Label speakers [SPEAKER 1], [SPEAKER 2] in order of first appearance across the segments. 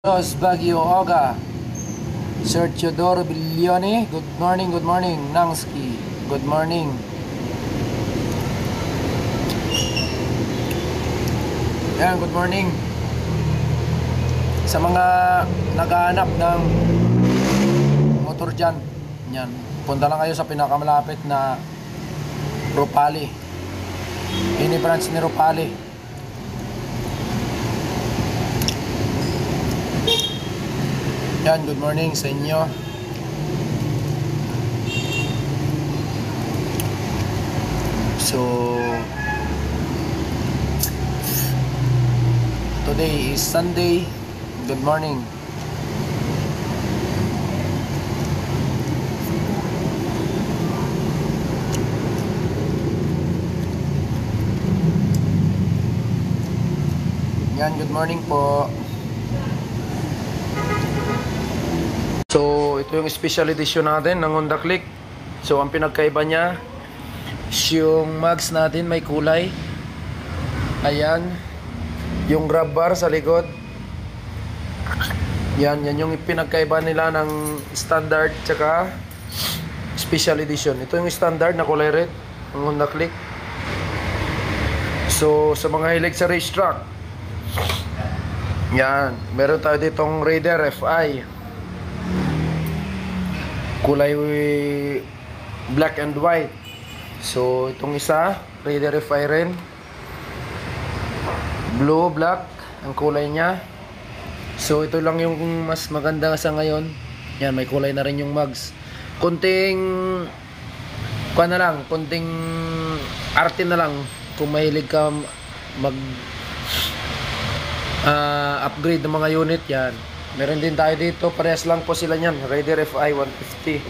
[SPEAKER 1] Los Baguio Oga, Sir Teodoro Bilione, good morning, Nangski, good morning. Yan, good morning. Sa mga naghahanap ng motor dyan, yan, punta lang kayo sa pinakamalapit na Ropali. Ini branch ni Ropali. Yan, good morning sa inyo. So, today is Sunday. Good morning. Yan, good morning po. So, ito yung special edition natin ng Honda Click. So, ang pinagkaiba niya is yung mags natin may kulay. Ayan. Yung grab bar sa likod. Yan yung pinagkaiba nila ng standard tsaka special edition. Ito yung standard na kulay red ng Honda Click. So, sa mga hilig sa racetrack, yan. Meron tayo ditong Raider FI. Kulay black and white. So itong isa Raider FI rin, blue black ang kulay niya. So ito lang yung mas maganda sa ngayon. Yan, may kulay na rin yung mags. Konting konting arte na lang kung mahilig ka mag upgrade ng mga unit. Yan, meron din tayo dito, parehas lang po sila niyan, Raider FI 150.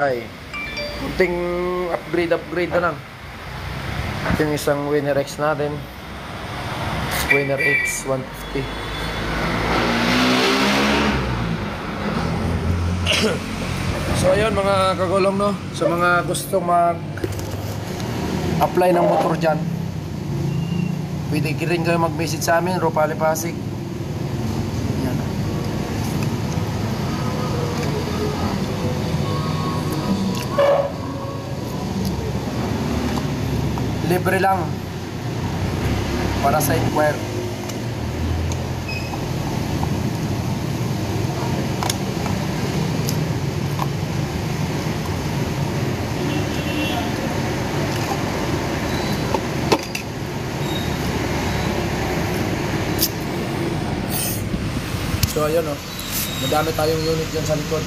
[SPEAKER 1] Ay, kunting upgrade na lang. Ito yung isang Winner X natin, Winner X 150. So ayun mga kagulong, no, sa mga gustong mag apply ng motor dyan, pwede rin kayo mag-message sa amin, Ropali Pasig. Yan. Libre lang para sa inquire. So ayun, oh, madami tayong unit dyan sa likod.